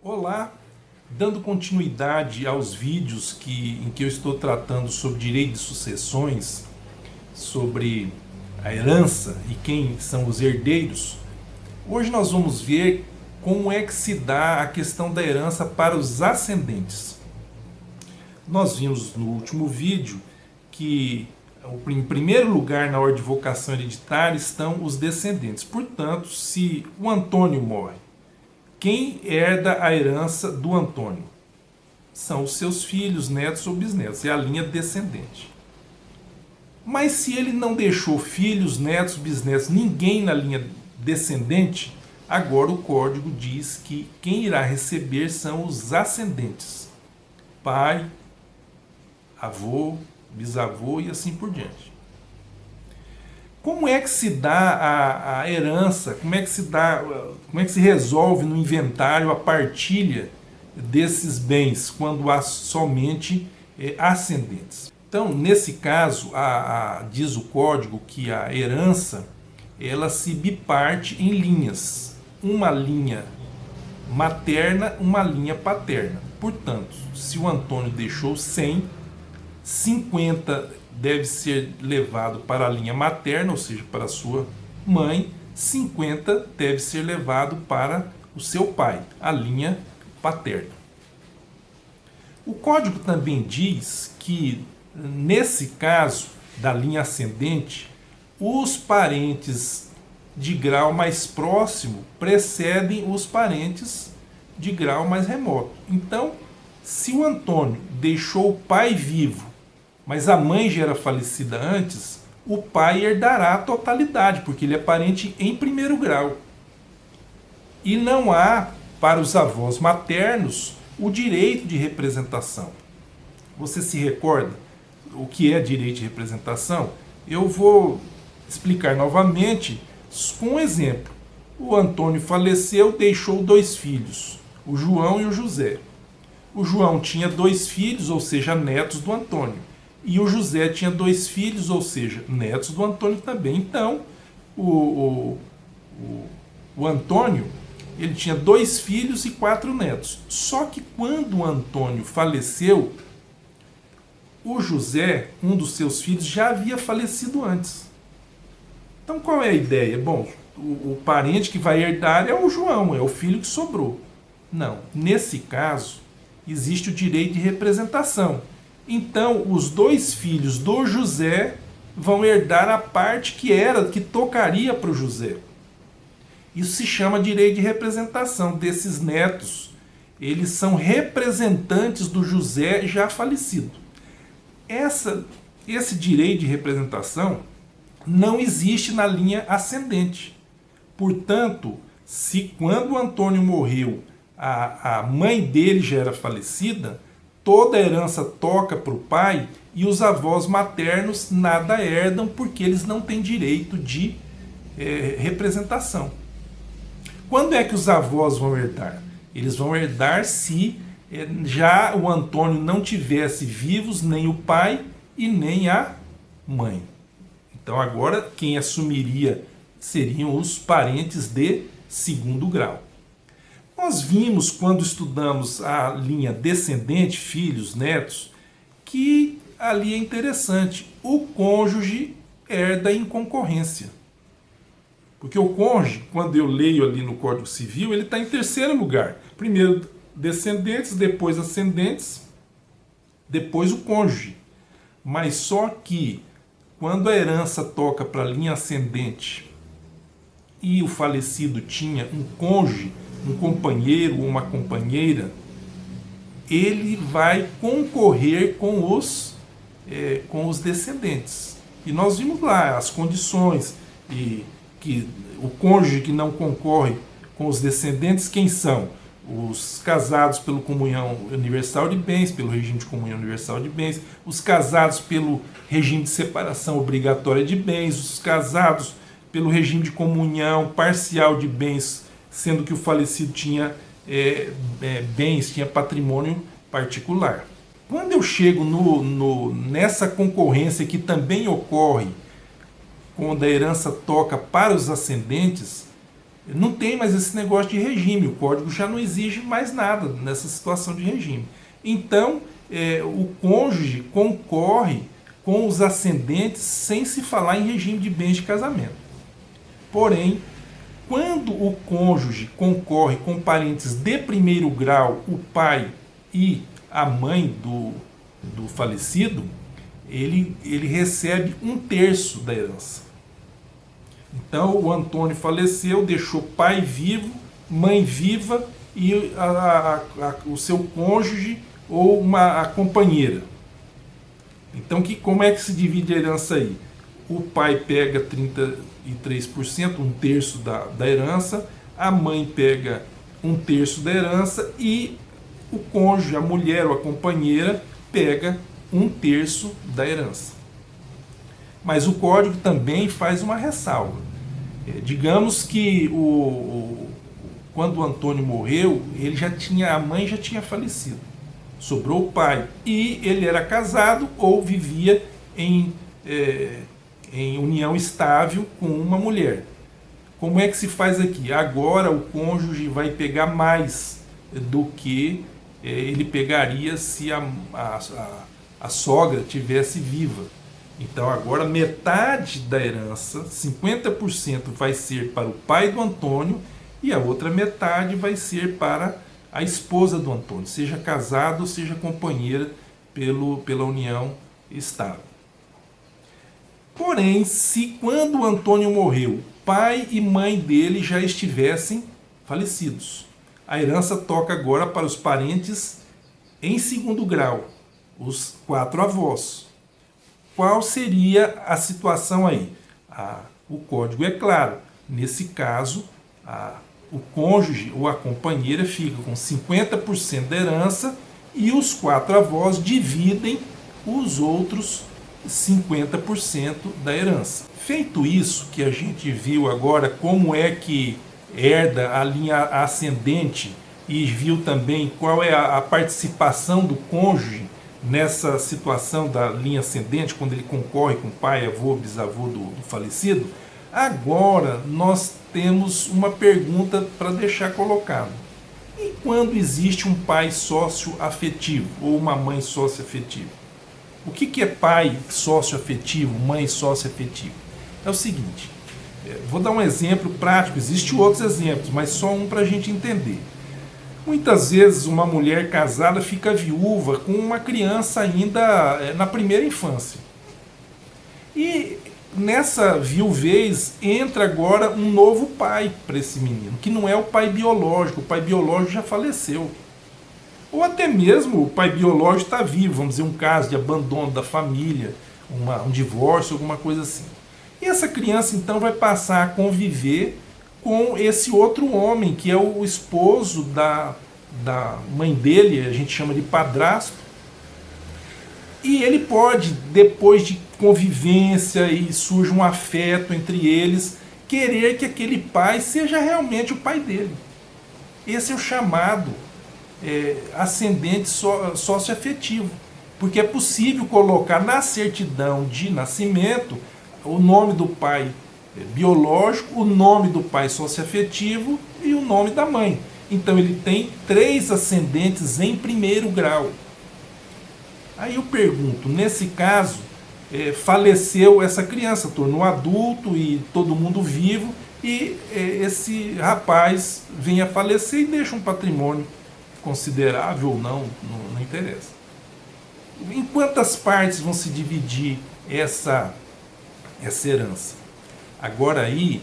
Olá, dando continuidade aos vídeos em que eu estou tratando sobre direito de sucessões, sobre a herança e quem são os herdeiros, hoje nós vamos ver como é que se dá a questão da herança para os ascendentes. Nós vimos no último vídeo que em primeiro lugar na ordem de vocação hereditária estão os descendentes. Portanto, se o Antônio morre, quem herda a herança do Antônio? São os seus filhos, netos ou bisnetos. É a linha descendente. Mas se ele não deixou filhos, netos, bisnetos, ninguém na linha descendente, agora o código diz que quem irá receber são os ascendentes. Pai, avô, bisavô e assim por diante. Como é que se dá a herança? Como é que se resolve no inventário a partilha desses bens quando há somente ascendentes? Então, nesse caso, diz o código que a herança ela se biparte em linhas, uma linha materna, uma linha paterna. Portanto, se o Antônio deixou 100, 50 deve ser levado para a linha materna, ou seja, para a sua mãe, 50 deve ser levado para o seu pai, a linha paterna. O código também diz que, nesse caso da linha ascendente, os parentes de grau mais próximo precedem os parentes de grau mais remoto. Então, se o Antônio deixou o pai vivo, mas a mãe já era falecida antes, o pai herdará a totalidade, porque ele é parente em primeiro grau. E não há, para os avós maternos, o direito de representação. Você se recorda o que é direito de representação? Eu vou explicar novamente com um exemplo. O Antônio faleceu, deixou 2 filhos, o João e o José. O João tinha 2 filhos, ou seja, netos do Antônio. E o José tinha 2 filhos, ou seja, netos do Antônio também. Então, o Antônio, ele tinha 2 filhos e 4 netos. Só que quando o Antônio faleceu, o José, um dos seus filhos, já havia falecido antes. Então, qual é a ideia? Bom, o parente que vai herdar é o João, é o filho que sobrou. Não, nesse caso, existe o direito de representação. Então, os 2 filhos do José vão herdar a parte que tocaria para o José. Isso se chama direito de representação desses netos. Eles são representantes do José já falecido. Esse direito de representação não existe na linha ascendente. Portanto, se quando o Antônio morreu, a mãe dele já era falecida, toda a herança toca para o pai e os avós maternos nada herdam porque eles não têm direito de representação. Quando é que os avós vão herdar? Eles vão herdar se já o Antônio não tivesse vivos nem o pai e nem a mãe. Então agora quem assumiria seriam os parentes de segundo grau. Nós vimos, quando estudamos a linha descendente, filhos, netos, que ali é interessante. O cônjuge herda em concorrência. Porque o cônjuge, quando eu leio ali no Código Civil, ele está em terceiro lugar. Primeiro descendentes, depois ascendentes, depois o cônjuge. Mas só que, quando a herança toca para a linha ascendente e o falecido tinha um cônjuge, um companheiro ou uma companheira, ele vai concorrer com os descendentes. E nós vimos lá as condições, e que o cônjuge que não concorre com os descendentes, quem são? Os casados pela comunhão universal de bens, pelo regime de comunhão universal de bens, os casados pelo regime de separação obrigatória de bens, os casados pelo regime de comunhão parcial de bens, sendo que o falecido tinha bens, tinha patrimônio particular. Quando eu chego nessa concorrência que também ocorre quando a herança toca para os ascendentes, Não tem mais esse negócio de regime, o código já não exige mais nada nessa situação de regime. Então, o cônjuge concorre com os ascendentes sem se falar em regime de bens de casamento. Porém, quando o cônjuge concorre com parentes de primeiro grau, o pai e a mãe do falecido, ele recebe 1/3 da herança. Então, o Antônio faleceu, deixou pai vivo, mãe viva e o seu cônjuge ou a companheira. Então, como é que se divide a herança aí? O pai pega 33%, 1/3 da herança, a mãe pega 1/3 da herança e o cônjuge, a mulher ou a companheira, pega 1/3 da herança. Mas o código também faz uma ressalva. Digamos que quando o Antônio morreu, a mãe já tinha falecido. Sobrou o pai. E ele era casado ou vivia em união estável com uma mulher. Como é que se faz aqui? Agora o cônjuge vai pegar mais do que ele pegaria se a sogra tivesse viva. Então agora metade da herança, 50%, vai ser para o pai do Antônio e a outra metade vai ser para a esposa do Antônio, seja casado ou seja companheira pela união estável. Porém, se quando o Antônio morreu, pai e mãe dele já estivessem falecidos, a herança toca agora para os parentes em segundo grau, os 4 avós. Qual seria a situação aí? O código é claro. Nesse caso, o cônjuge ou a companheira fica com 50% da herança e os 4 avós dividem os outros 50% da herança. Feito isso, que a gente viu agora como é que herda a linha ascendente e viu também qual é a participação do cônjuge nessa situação da linha ascendente, quando ele concorre com o pai, avô, bisavô do falecido, agora nós temos uma pergunta para deixar colocado. E quando existe um pai sócio-afetivo ou uma mãe sócio-afetiva? O que é pai sócio-afetivo, mãe sócio-afetiva? É o seguinte, vou dar um exemplo prático, existem outros exemplos, mas só um para a gente entender. Muitas vezes uma mulher casada fica viúva com uma criança ainda na primeira infância. E nessa viuvez entra agora um novo pai para esse menino, que não é o pai biológico já faleceu. Ou até mesmo o pai biológico está vivo, vamos dizer, um caso de abandono da família, um divórcio, alguma coisa assim. E essa criança então vai passar a conviver com esse outro homem, que é o esposo da mãe dele, a gente chama de padrasto. E ele pode, depois de convivência e surge um afeto entre eles, querer que aquele pai seja realmente o pai dele. Esse é o chamado ascendente socioafetivo, porque é possível colocar na certidão de nascimento o nome do pai biológico, o nome do pai socioafetivo e o nome da mãe. Então ele tem 3 ascendentes em primeiro grau. Aí eu pergunto, nesse caso, faleceu essa criança, tornou adulto e todo mundo vivo, e esse rapaz vem a falecer e deixa um patrimônio considerável ou não interessa. Em quantas partes vão se dividir essa herança? Agora aí,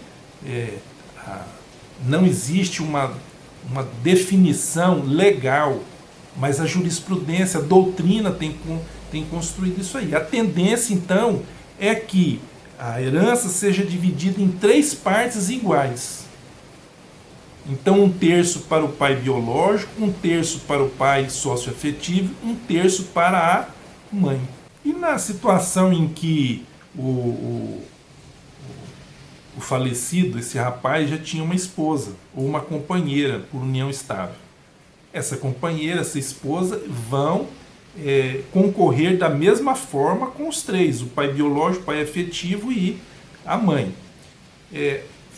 não existe uma definição legal, mas a jurisprudência, a doutrina tem construído isso aí. A tendência, então, é que a herança seja dividida em 3 partes iguais. Então, 1/3 para o pai biológico, 1/3 para o pai socioafetivo, 1/3 para a mãe. E na situação em que o falecido, esse rapaz, já tinha uma esposa ou uma companheira por união estável. Essa companheira, essa esposa, vão concorrer da mesma forma com os 3, o pai biológico, o pai afetivo e a mãe.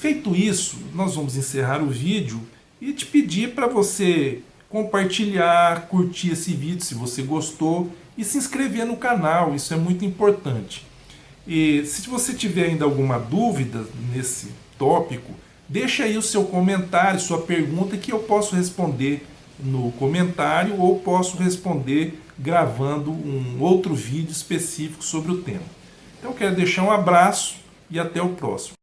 Feito isso, nós vamos encerrar o vídeo e te pedir para você compartilhar, curtir esse vídeo se você gostou e se inscrever no canal, isso é muito importante. E se você tiver ainda alguma dúvida nesse tópico, deixa aí o seu comentário, sua pergunta, que eu posso responder no comentário ou posso responder gravando um outro vídeo específico sobre o tema. Então eu quero deixar um abraço e até o próximo.